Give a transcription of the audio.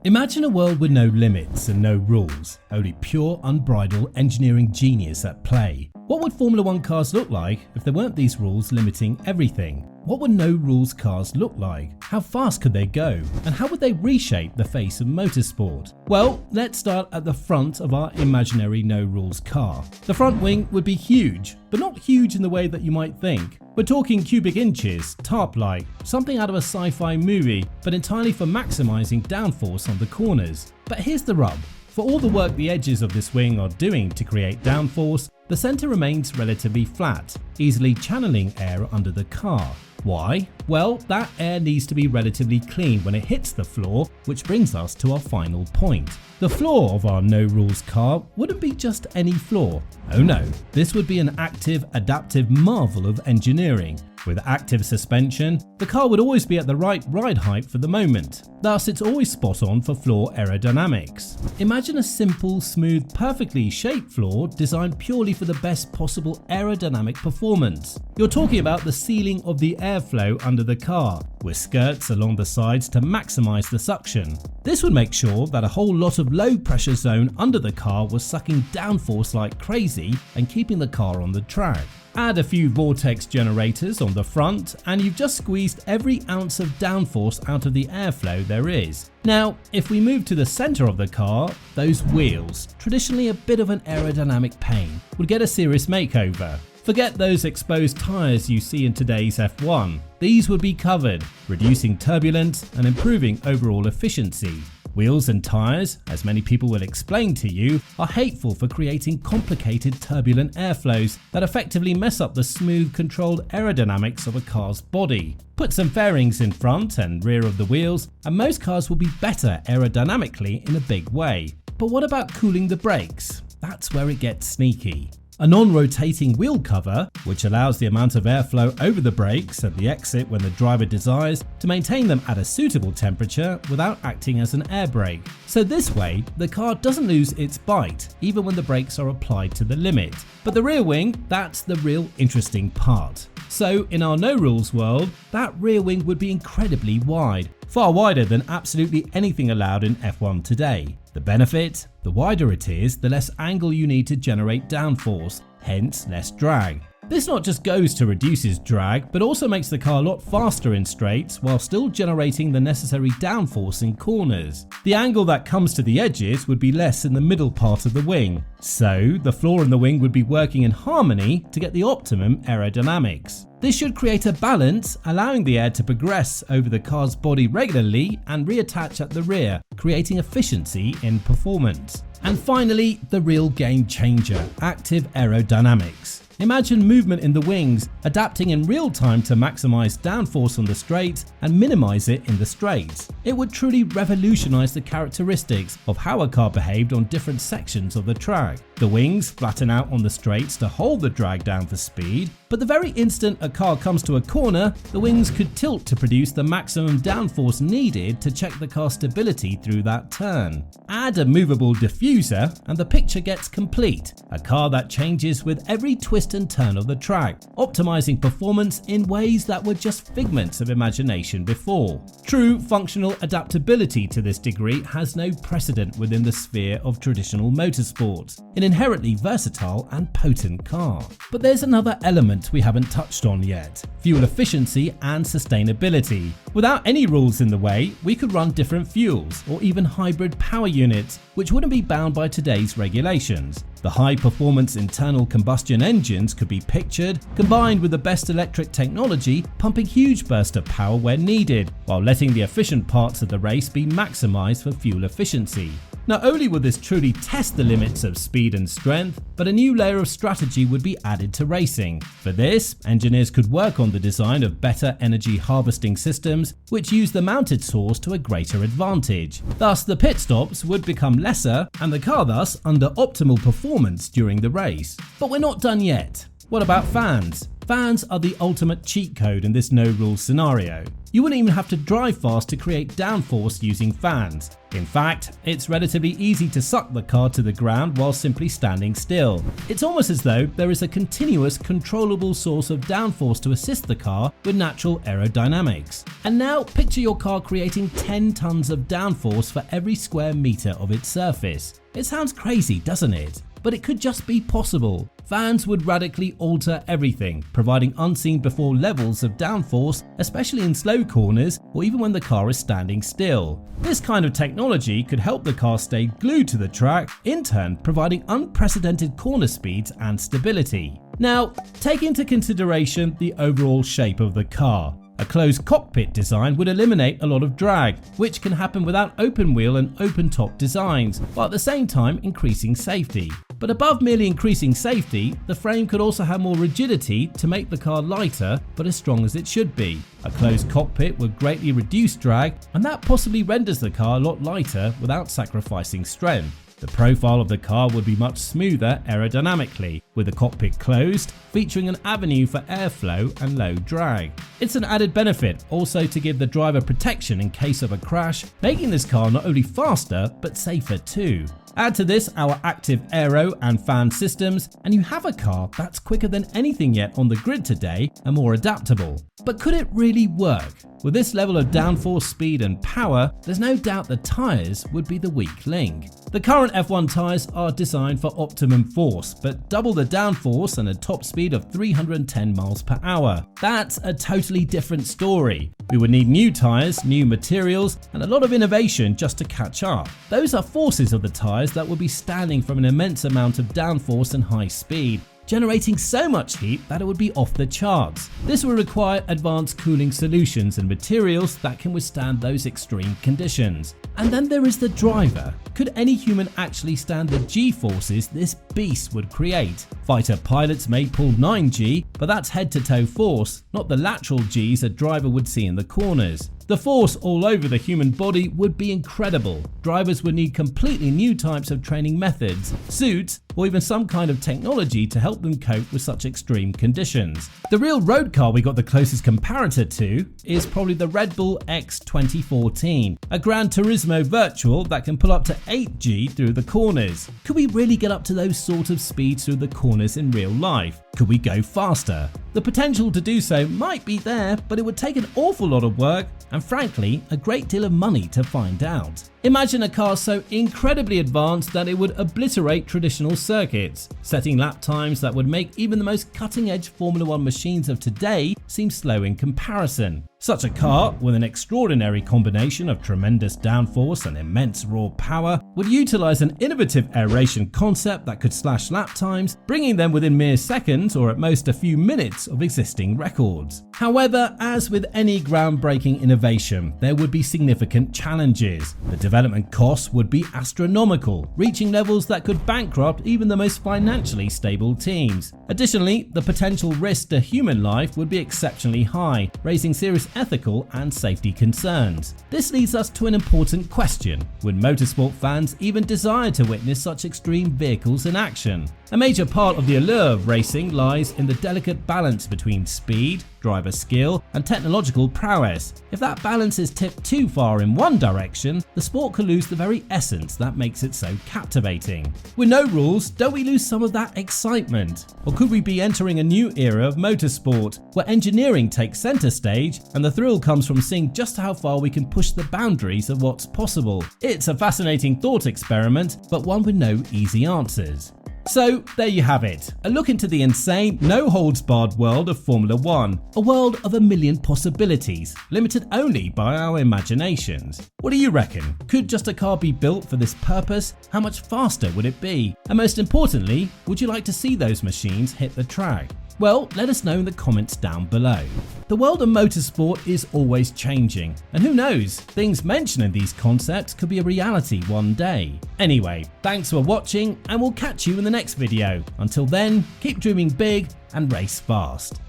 Imagine a world with no limits and no rules, only pure, unbridled engineering genius at play. What would Formula 1 cars look like if there weren't these rules limiting everything? What would no-rules cars look like? How fast could they go? And how would they reshape the face of motorsport? Well, let's start at the front of our imaginary no-rules car. The front wing would be huge, but not huge in the way that you might think. We're talking cubic inches, tarp-like, something out of a sci-fi movie, but entirely for maximizing downforce on the corners. But here's the rub. For all the work the edges of this wing are doing to create downforce, the center remains relatively flat, easily channeling air under the car. Why? Well, that air needs to be relatively clean when it hits the floor, which brings us to our final point. The floor of our no-rules car wouldn't be just any floor. Oh no, this would be an active, adaptive marvel of engineering. With active suspension, the car would always be at the right ride height for the moment. Thus, it's always spot on for floor aerodynamics. Imagine a simple, smooth, perfectly shaped floor designed purely for the best possible aerodynamic performance. You're talking about the sealing of the airflow under the car, with skirts along the sides to maximize the suction. This would make sure that a whole lot of low pressure zone under the car was sucking downforce like crazy and keeping the car on the track. Add a few vortex generators on the front and you've just squeezed every ounce of downforce out of the airflow there is. Now, if we move to the center of the car, those wheels, traditionally a bit of an aerodynamic pain, would get a serious makeover. Forget those exposed tires you see in today's F1. These would be covered, reducing turbulence and improving overall efficiency. Wheels and tires, as many people will explain to you, are hateful for creating complicated turbulent airflows that effectively mess up the smooth, controlled aerodynamics of a car's body. Put some fairings in front and rear of the wheels, and most cars will be better aerodynamically in a big way. But what about cooling the brakes? That's where it gets sneaky. A non-rotating wheel cover, which allows the amount of airflow over the brakes at the exit when the driver desires to maintain them at a suitable temperature without acting as an air brake. So this way, the car doesn't lose its bite, even when the brakes are applied to the limit. But the rear wing, that's the real interesting part. So in our no-rules world, that rear wing would be incredibly wide, far wider than absolutely anything allowed in F1 today. The benefit? The wider it is, the less angle you need to generate downforce, hence less drag. This not just goes to reduces drag, but also makes the car a lot faster in straights while still generating the necessary downforce in corners. The angle that comes to the edges would be less in the middle part of the wing, so the floor and the wing would be working in harmony to get the optimum aerodynamics. This should create a balance, allowing the air to progress over the car's body regularly and reattach at the rear, creating efficiency in performance. And finally, the real game changer, active aerodynamics. Imagine movement in the wings, adapting in real time to maximize downforce on the straights and minimize it in the straights. It would truly revolutionize the characteristics of how a car behaved on different sections of the track. The wings flatten out on the straights to hold the drag down for speed, but the very instant a car comes to a corner, the wings could tilt to produce the maximum downforce needed to check the car's stability through that turn. Add a movable diffuser and the picture gets complete, a car that changes with every twist and turn of the track, optimizing performance in ways that were just figments of imagination before. True functional adaptability to this degree has no precedent within the sphere of traditional motorsports, an inherently versatile and potent car. But there's another element we haven't touched on yet: fuel efficiency and sustainability. Without any rules in the way, we could run different fuels or even hybrid power units, which wouldn't be bound by today's regulations. The high-performance internal combustion engines could be pictured, combined with the best electric technology, pumping huge bursts of power where needed, while letting the efficient parts of the race be maximized for fuel efficiency. Not only would this truly test the limits of speed and strength, but a new layer of strategy would be added to racing. For this, engineers could work on the design of better energy harvesting systems, which use the mounted source to a greater advantage. Thus, the pit stops would become lesser, and the car thus under optimal performance during the race. But we're not done yet. What about fans? Fans are the ultimate cheat code in this no-rules scenario. You wouldn't even have to drive fast to create downforce using fans. In fact, it's relatively easy to suck the car to the ground while simply standing still. It's almost as though there is a continuous, controllable source of downforce to assist the car with natural aerodynamics. And now picture your car creating 10 tons of downforce for every square meter of its surface. It sounds crazy, doesn't it? But it could just be possible. Fans would radically alter everything, providing unseen before levels of downforce, especially in slow corners or even when the car is standing still. This kind of technology could help the car stay glued to the track, in turn providing unprecedented corner speeds and stability. Now, take into consideration the overall shape of the car. A closed cockpit design would eliminate a lot of drag, which can happen without open wheel and open top designs, while at the same time increasing safety. But above merely increasing safety, the frame could also have more rigidity to make the car lighter but as strong as it should be. A closed cockpit would greatly reduce drag, and that possibly renders the car a lot lighter without sacrificing strength. The profile of the car would be much smoother aerodynamically, with the cockpit closed, featuring an avenue for airflow and low drag. It's an added benefit also to give the driver protection in case of a crash, making this car not only faster but safer too. Add to this our active aero and fan systems, and you have a car that's quicker than anything yet on the grid today and more adaptable. But could it really work? With this level of downforce, speed and power, there's no doubt the tyres would be the weak link. The current F1 tyres are designed for optimum force, but double the downforce and a top speed of 310 miles per hour. That's a totally different story. We would need new tyres, new materials, and a lot of innovation just to catch up. Those are forces of the tyres that would be standing from an immense amount of downforce and high speed, generating so much heat that it would be off the charts. This will require advanced cooling solutions and materials that can withstand those extreme conditions. And then there is the driver. Could any human actually stand the G-forces this beast would create? Fighter pilots may pull 9G, but that's head-to-toe force, not the lateral Gs a driver would see in the corners. The force all over the human body would be incredible. Drivers would need completely new types of training methods, suits, or even some kind of technology to help them cope with such extreme conditions. The real road car we got the closest comparator to is probably the Redbull X 2014, a Gran Turismo virtual that can pull up to 8G through the corners. Could we really get up to those sort of speeds through the corners in real life? Could we go faster? The potential to do so might be there, but it would take an awful lot of work and frankly a great deal of money to find out. Imagine a car so incredibly advanced that it would obliterate traditional circuits, setting lap times that would make even the most cutting-edge Formula 1 machines of today seem slow in comparison. Such a car, with an extraordinary combination of tremendous downforce and immense raw power, would utilize an innovative aeration concept that could slash lap times, bringing them within mere seconds or at most a few minutes of existing records. However, as with any groundbreaking innovation, there would be significant challenges. The development costs would be astronomical, reaching levels that could bankrupt even the most financially stable teams. Additionally, the potential risk to human life would be exceptionally high, raising serious ethical and safety concerns. This leads us to an important question. Would motorsport fans even desire to witness such extreme vehicles in action? A major part of the allure of racing lies in the delicate balance between speed, driver skill, and technological prowess. If that balance is tipped too far in one direction, the sport could lose the very essence that makes it so captivating. With no rules, don't we lose some of that excitement? Or could we be entering a new era of motorsport, where engineering takes center stage and the thrill comes from seeing just how far we can push the boundaries of what's possible? It's a fascinating thought experiment, but one with no easy answers. So there you have it, a look into the insane, no-holds-barred world of Formula 1, a world of a million possibilities, limited only by our imaginations. What do you reckon? Could just a car be built for this purpose? How much faster would it be? And most importantly, would you like to see those machines hit the track? Well, let us know in the comments down below. The world of motorsport is always changing, and who knows, things mentioned in these concepts could be a reality one day. Anyway, thanks for watching, and we'll catch you in the next video. Until then, keep dreaming big and race fast.